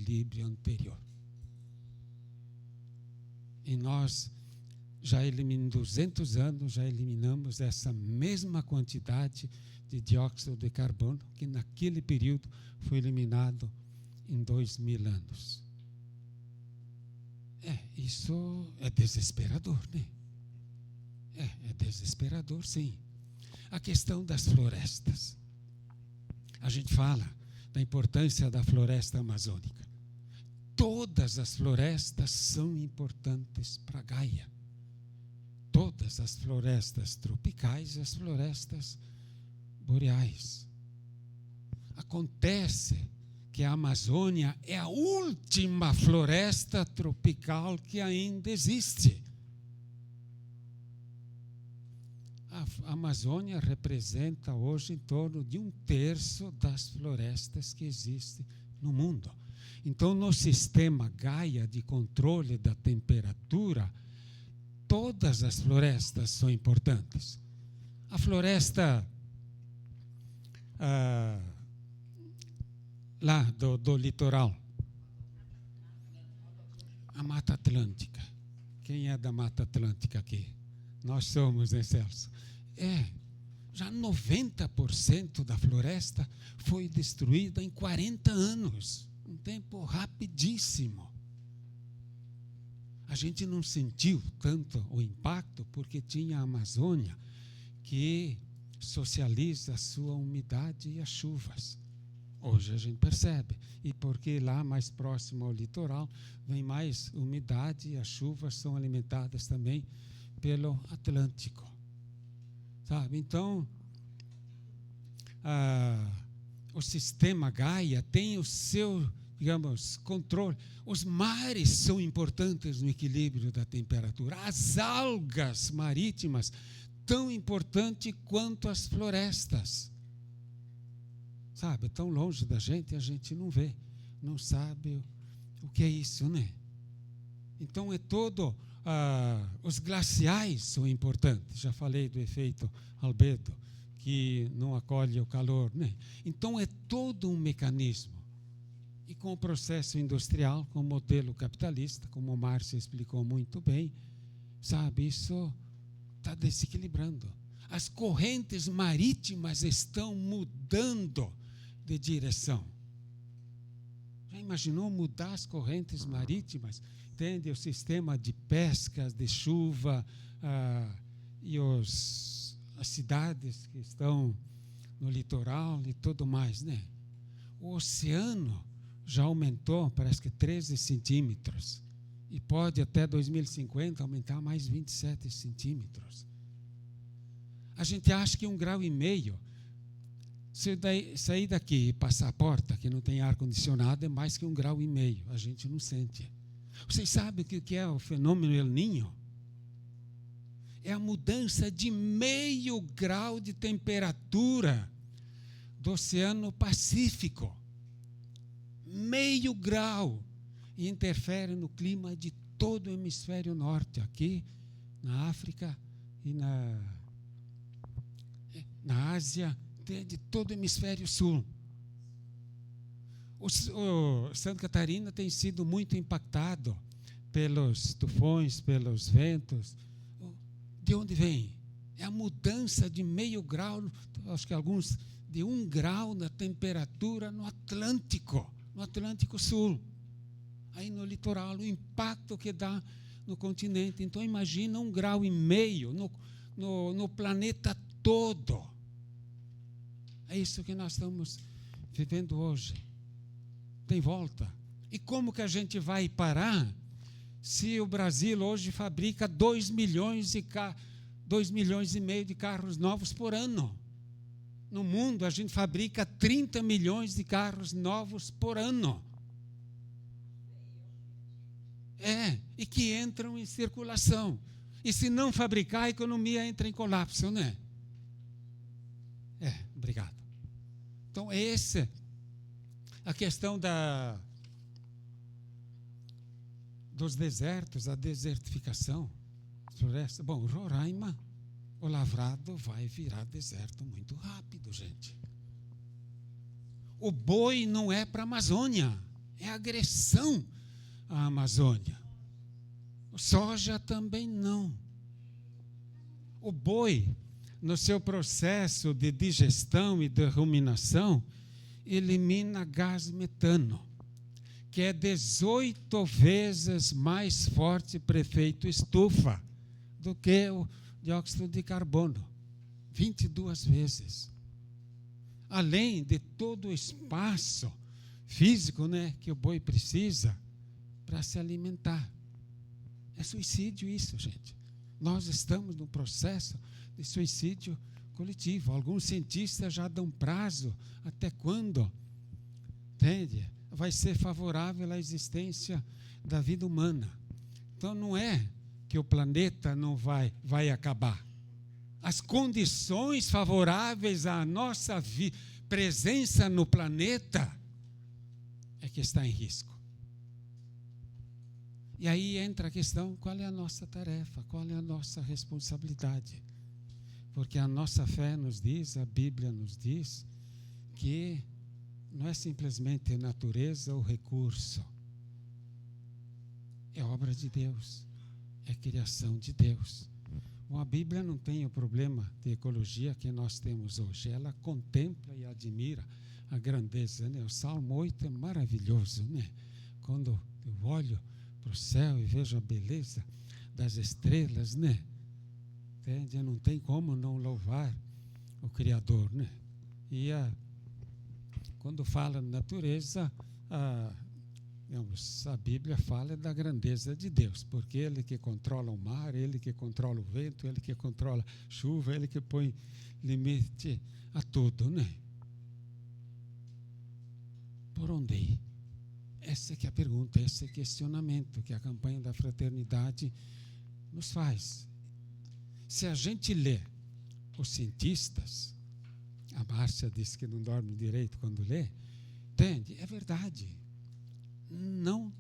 equilíbrio anterior. E nós, em 200 anos, já eliminamos essa mesma quantidade de dióxido de carbono que naquele período foi eliminado em 2000 anos. Isso é desesperador, né? É desesperador, sim. A questão das florestas. A gente fala da importância da floresta amazônica. Todas as florestas são importantes para Gaia. Todas as florestas tropicais e as florestas boreais. Acontece que a Amazônia é a última floresta tropical que ainda existe. A Amazônia representa hoje em torno de 1/3 das florestas que existem no mundo. Então, no sistema Gaia de controle da temperatura, todas as florestas são importantes. A floresta lá do litoral, a Mata Atlântica. Quem é da Mata Atlântica aqui? Nós somos, né, Celso? Já 90% da floresta foi destruída em 40 anos. Um tempo rapidíssimo. A gente não sentiu tanto o impacto porque tinha a Amazônia que socializa a sua umidade e as chuvas. Hoje a gente percebe. E porque lá mais próximo ao litoral vem mais umidade e as chuvas são alimentadas também pelo Atlântico. Sabe? Então, o sistema Gaia tem o seu, digamos, controle. Os mares são importantes no equilíbrio da temperatura. As algas marítimas, tão importantes quanto as florestas. Sabe, tão longe da gente, a gente não vê, não sabe o que é isso, né? Então, os glaciais são importantes. Já falei do efeito albedo, que não acolhe o calor, né? Então, é todo um mecanismo. E com o processo industrial, com o modelo capitalista, como o Márcio explicou muito bem, sabe, isso está desequilibrando. As correntes marítimas estão mudando de direção. Já imaginou mudar as correntes marítimas? Entende? O sistema de pescas, de chuva, e as cidades que estão no litoral e tudo mais, né? O oceano já aumentou, parece que 13 centímetros. E pode até 2050 aumentar mais 27 centímetros. A gente acha que 1,5 graus, se sair daqui e passar a porta, que não tem ar-condicionado, é mais que 1,5 graus. A gente não sente. Vocês sabem o que é o fenômeno El Niño? É a mudança de 0,5 grau de temperatura do Oceano Pacífico. 0,5 grau. E interfere no clima de todo o hemisfério norte, aqui na África e na Ásia, de todo o hemisfério sul. O Santa Catarina tem sido muito impactado pelos tufões, pelos ventos. De onde vem? É a mudança de 0,5 grau, acho que alguns de 1 grau na temperatura no Atlântico Sul. Aí no litoral, o impacto que dá no continente. Então, imagina 1,5 graus no planeta todo. É isso que nós estamos vivendo hoje. Tem volta. E como que a gente vai parar se o Brasil hoje fabrica 2,5 milhões de carros novos por ano? No mundo, a gente fabrica 30 milhões de carros novos por ano. E que entram em circulação. E se não fabricar, a economia entra em colapso, né? Obrigado. Então, a questão dos desertos, a desertificação, floresta. Bom, Roraima, o lavrado vai virar deserto muito rápido, gente. O boi não é para a Amazônia. É agressão à Amazônia. O soja também não. O boi, no seu processo de digestão e de ruminação, elimina gás metano, que é 18 vezes mais forte para efeito estufa do que o dióxido de carbono. 22 vezes. Além de todo o espaço físico, né, que o boi precisa para se alimentar. É suicídio isso, gente. Nós estamos no processo de suicídio coletivo. Alguns cientistas já dão prazo até quando, entende? Vai ser favorável à existência da vida humana. Então não é que o planeta não vai acabar. As condições favoráveis à nossa presença no planeta é que está em risco. E aí entra a questão, qual é a nossa tarefa, qual é a nossa responsabilidade? Porque a nossa fé nos diz, a Bíblia nos diz, que não é simplesmente natureza ou recurso. É obra de Deus, é criação de Deus. Bom, a Bíblia não tem o problema de ecologia que nós temos hoje. Ela contempla e admira a grandeza, né? O Salmo 8 é maravilhoso, né? Quando eu olho para o céu e vejo a beleza das estrelas, né? Entende? Não tem como não louvar o Criador, né? E quando fala natureza, a Bíblia fala da grandeza de Deus, porque Ele que controla o mar, Ele que controla o vento, Ele que controla a chuva, Ele que põe limite a tudo, né? Por onde ir? Essa é que é a pergunta, esse é o questionamento que a campanha da fraternidade nos faz. Se a gente lê os cientistas, a Márcia disse que não dorme direito quando lê, entende? É verdade. Não,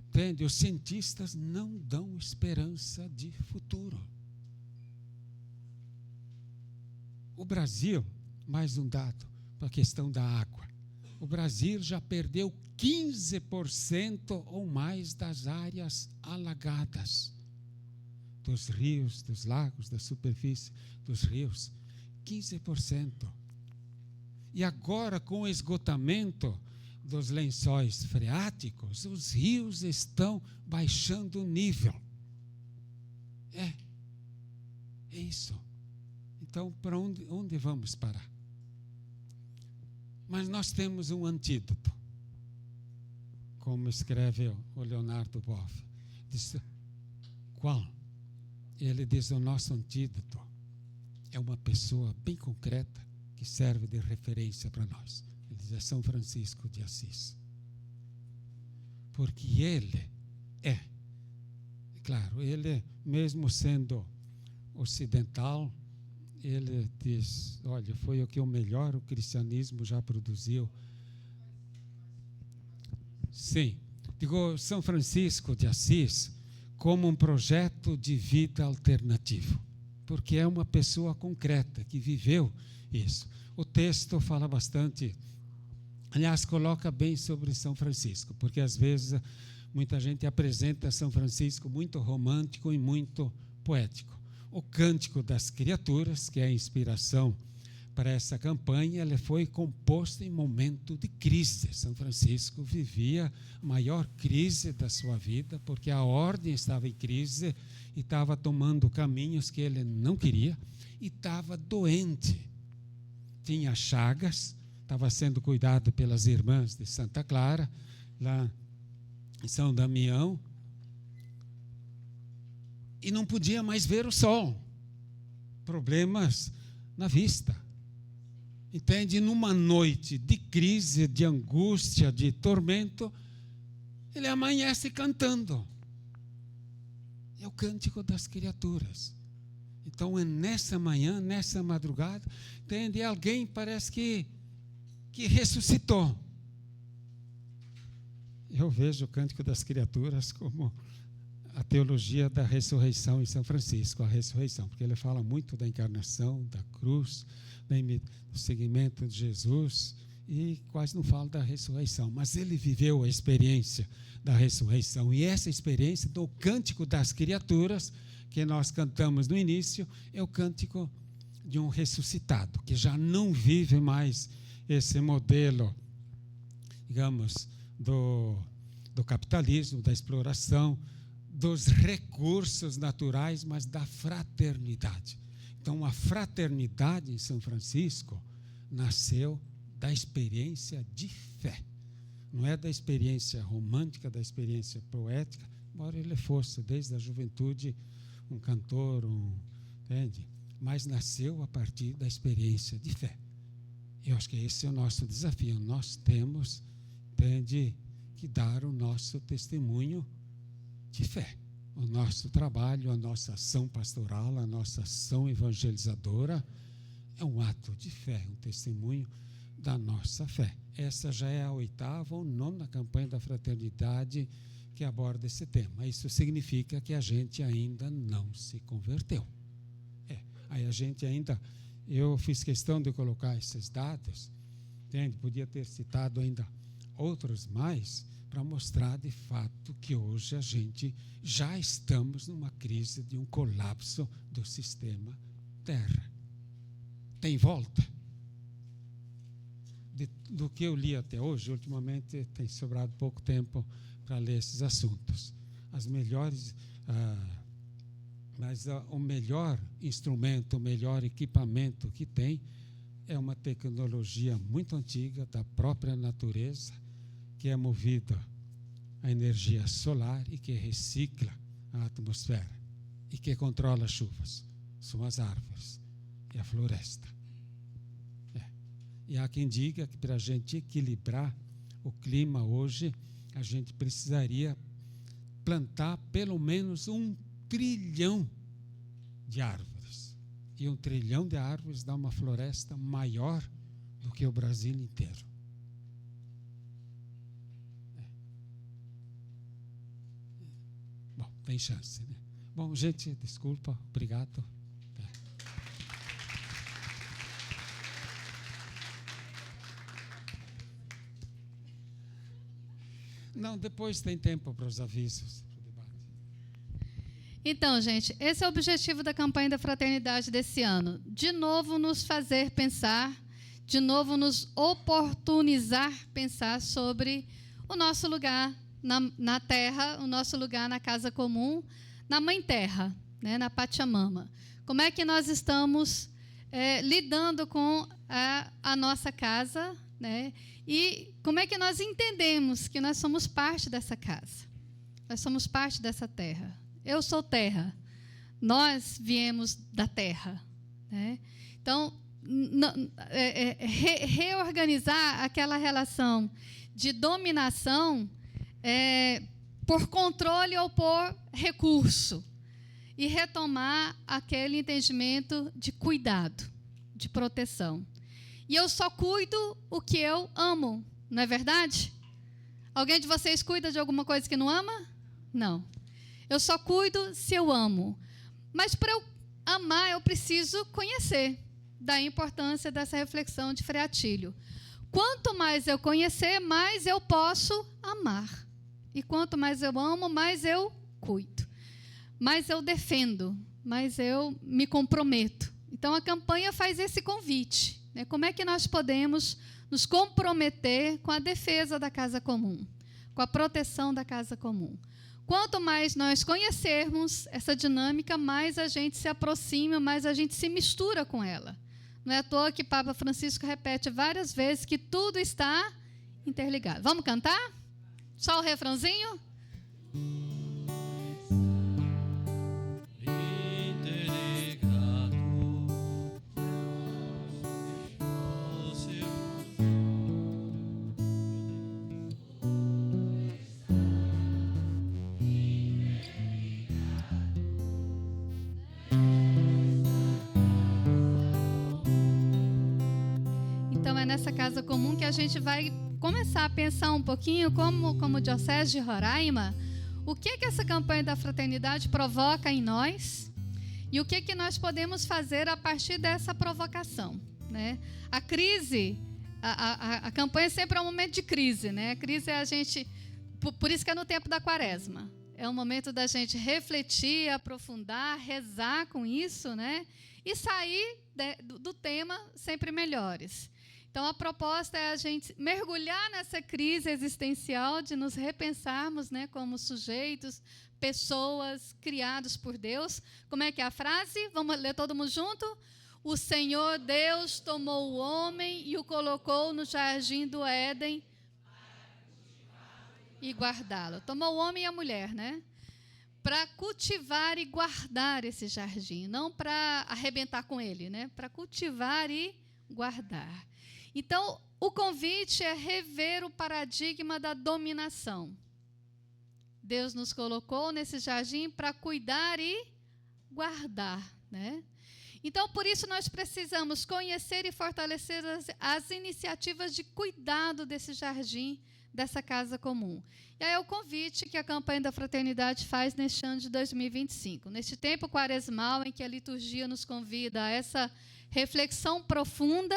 entende? Os cientistas não dão esperança de futuro. O Brasil, mais um dado para a questão da água. O Brasil já perdeu 15% ou mais das áreas alagadas, dos rios, dos lagos, da superfície dos rios. 15%. E agora, com o esgotamento dos lençóis freáticos, os rios estão baixando o nível. É isso. Então, para onde vamos parar? Mas nós temos um antídoto, como escreve o Leonardo Boff. Diz, qual? Ele diz, o nosso antídoto é uma pessoa bem concreta que serve de referência para nós. Ele diz, é São Francisco de Assis. Porque ele claro, ele mesmo sendo ocidental, ele diz, olha, foi o que o melhor o cristianismo já produziu. Sim, digo, São Francisco de Assis como um projeto de vida alternativo, porque é uma pessoa concreta que viveu isso. O texto fala bastante, aliás, coloca bem sobre São Francisco, porque às vezes muita gente apresenta São Francisco muito romântico e muito poético. O Cântico das Criaturas, que é a inspiração para essa campanha, ele foi composto em momento de crise. São Francisco vivia a maior crise da sua vida, porque a ordem estava em crise e estava tomando caminhos que ele não queria e estava doente. Tinha chagas, estava sendo cuidado pelas irmãs de Santa Clara, lá em São Damião, e não podia mais ver o sol. Problemas na vista. Entende? Numa noite de crise, de angústia, de tormento, ele amanhece cantando. É o Cântico das Criaturas. Então, é nessa manhã, nessa madrugada, entende? Alguém parece que ressuscitou. Eu vejo o Cântico das Criaturas como a teologia da ressurreição em São Francisco, a ressurreição, porque ele fala muito da encarnação, da cruz, do seguimento de Jesus e quase não fala da ressurreição, mas ele viveu a experiência da ressurreição. E essa experiência do Cântico das Criaturas, que nós cantamos no início, é o cântico de um ressuscitado, que já não vive mais esse modelo, digamos, do capitalismo, da exploração, dos recursos naturais, mas da fraternidade. Então, a fraternidade em São Francisco nasceu da experiência de fé. Não é da experiência romântica, da experiência poética, embora ele fosse, desde a juventude, um cantor, entende? Mas nasceu a partir da experiência de fé. Eu acho que esse é o nosso desafio. Nós temos, entende, que dar o nosso testemunho de fé. O nosso trabalho, a nossa ação pastoral, a nossa ação evangelizadora é um ato de fé, um testemunho da nossa fé. Essa já é a 8ª ou 9ª campanha da fraternidade que aborda esse tema. Isso significa que a gente ainda não se converteu. Aí a gente ainda, eu fiz questão de colocar esses dados, entende? Podia ter citado ainda outros mais, para mostrar de fato que hoje a gente já estamos numa crise de um colapso do sistema Terra. Tem volta? Do que eu li até hoje, ultimamente tem sobrado pouco tempo para ler esses assuntos. As melhores, mas o melhor instrumento, o melhor equipamento que tem é uma tecnologia muito antiga da própria natureza, que é movida a energia solar e que recicla a atmosfera e que controla as chuvas. São as árvores e a floresta. E há quem diga que para a gente equilibrar o clima hoje, a gente precisaria plantar pelo menos 1 trilhão de árvores. E 1 trilhão de árvores dá uma floresta maior do que o Brasil inteiro. Bom, tem chance, né? Bom, gente, desculpa, obrigado. Não, depois tem tempo para os avisos. Então, gente, esse é o objetivo da campanha da fraternidade desse ano. De novo nos fazer pensar, de novo nos oportunizar pensar sobre o nosso lugar na terra, o nosso lugar na casa comum, na Mãe Terra, né, na Pachamama. Como é que nós estamos lidando com a nossa casa, né? E como é que nós entendemos que nós somos parte dessa casa? Nós somos parte dessa terra. Eu sou terra. Nós viemos da terra, né? Então, reorganizar aquela relação de dominação por controle ou por recurso e retomar aquele entendimento de cuidado, de proteção. E eu só cuido o que eu amo, não é verdade? Alguém de vocês cuida de alguma coisa que não ama? Não. Eu só cuido se eu amo. Mas para eu amar, eu preciso conhecer. Da importância dessa reflexão de Frei Atílio. Quanto mais eu conhecer, mais eu posso amar. E quanto mais eu amo, mais eu cuido. Mais eu defendo, mais eu me comprometo. Então, a campanha faz esse convite. Como é que nós podemos nos comprometer com a defesa da casa comum, com a proteção da casa comum? Quanto mais nós conhecermos essa dinâmica, mais a gente se aproxima, mais a gente se mistura com ela. Não é à toa que Papa Francisco repete várias vezes que tudo está interligado. Vamos cantar? Só o refrãozinho? Nessa casa comum que a gente vai começar a pensar um pouquinho como Diocese de Roraima, o que essa campanha da fraternidade provoca em nós e o que nós podemos fazer a partir dessa provocação, né? A crise A campanha sempre é um momento de crise, né? A crise é a gente... Por isso que é no tempo da quaresma. É um momento da gente refletir, aprofundar, rezar com isso, né? E sair do tema sempre melhores. Então, a proposta é a gente mergulhar nessa crise existencial de nos repensarmos, né, como sujeitos, pessoas criados por Deus. Como é que é a frase? Vamos ler todo mundo junto? O Senhor Deus tomou o homem e o colocou no jardim do Éden e guardá-lo. Tomou o homem e a mulher, né? Para cultivar e guardar esse jardim, não para arrebentar com ele, né? Para cultivar e guardar. Então, o convite é rever o paradigma da dominação. Deus nos colocou nesse jardim para cuidar e guardar, né? Então, por isso, nós precisamos conhecer e fortalecer as iniciativas de cuidado desse jardim, dessa casa comum. E aí é o convite que a campanha da Fraternidade faz neste ano de 2025. Neste tempo quaresmal em que a liturgia nos convida a essa reflexão profunda,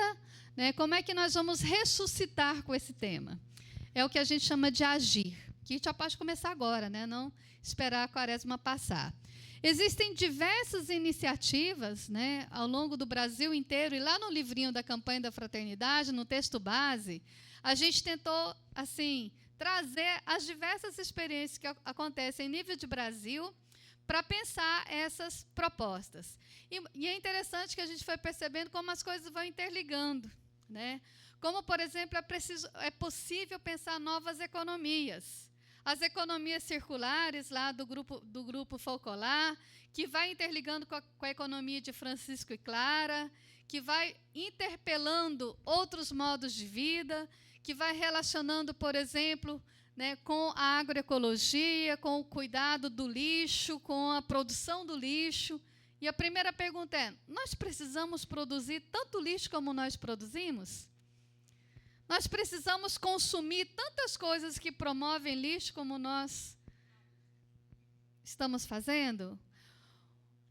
né, como é que nós vamos ressuscitar com esse tema? É o que a gente chama de agir, que já pode começar agora, né, não esperar a quaresma passar. Existem diversas iniciativas, né, ao longo do Brasil inteiro, e lá no livrinho da campanha da Fraternidade, no texto base, a gente tentou, assim, trazer as diversas experiências que acontecem em nível de Brasil para pensar essas propostas. E é interessante que a gente foi percebendo como as coisas vão interligando, né? Como, por exemplo, é possível pensar novas economias. As economias circulares lá do grupo Folcolar, que vai interligando com a economia de Francisco e Clara, que vai interpelando outros modos de vida, que vai relacionando, por exemplo, né, com a agroecologia, com o cuidado do lixo, com a produção do lixo. E a primeira pergunta é: nós precisamos produzir tanto lixo como nós produzimos? Nós precisamos consumir tantas coisas que promovem lixo como nós estamos fazendo?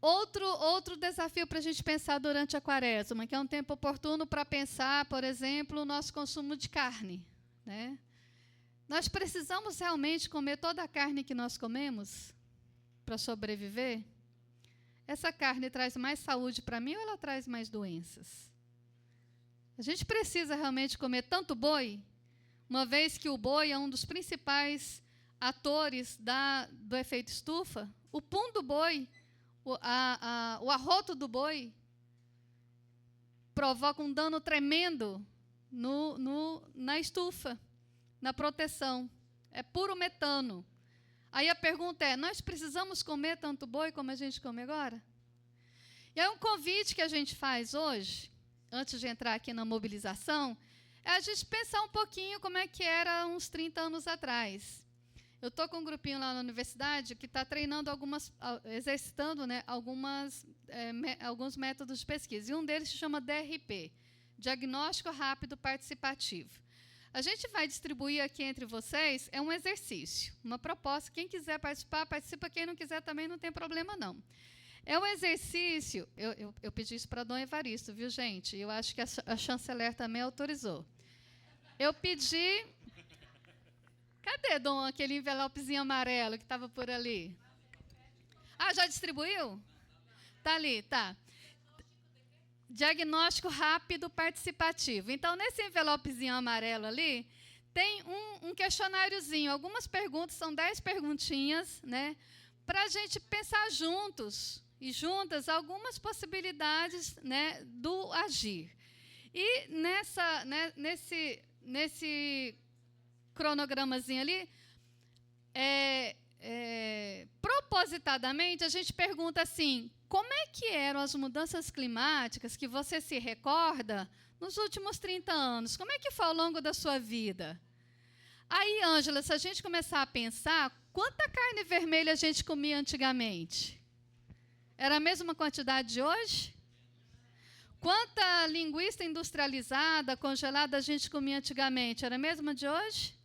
Outro desafio para a gente pensar durante a quaresma, que é um tempo oportuno para pensar, por exemplo, o nosso consumo de carne, né? Nós precisamos realmente comer toda a carne que nós comemos para sobreviver? Essa carne traz mais saúde para mim ou ela traz mais doenças? A gente precisa realmente comer tanto boi, uma vez que o boi é um dos principais atores do efeito estufa? O pum do boi, o arroto do boi, provoca um dano tremendo na estufa, na proteção. É puro metano. Aí a pergunta é: nós precisamos comer tanto boi como a gente come agora? E aí um convite que a gente faz hoje, antes de entrar aqui na mobilização, é a gente pensar um pouquinho como é que era uns 30 anos atrás. Eu estou com um grupinho lá na universidade que está treinando exercitando, né, alguns métodos de pesquisa. E um deles se chama DRP, Diagnóstico Rápido Participativo. A gente vai distribuir aqui entre vocês, é um exercício, uma proposta. Quem quiser participar, participa. Quem não quiser também não tem problema, não. É um exercício, eu pedi isso para Dom Evaristo, viu, gente? Eu acho que a chanceler também autorizou. Eu pedi... Cadê, Dom, aquele envelopezinho amarelo que estava por ali? Ah, já distribuiu? Está ali, tá. Diagnóstico rápido participativo. Então, nesse envelopezinho amarelo ali, tem um questionáriozinho. Algumas perguntas, são 10 perguntinhas, né, para a gente pensar juntos e juntas algumas possibilidades, né, do agir. E nesse cronogramazinho ali, propositadamente, a gente pergunta assim: como é que eram as mudanças climáticas que você se recorda nos últimos 30 anos? Como é que foi ao longo da sua vida? Aí, Ângela, se a gente começar a pensar, quanta carne vermelha a gente comia antigamente? Era a mesma quantidade de hoje? Quanta linguiça industrializada, congelada, a gente comia antigamente? Era a mesma de hoje?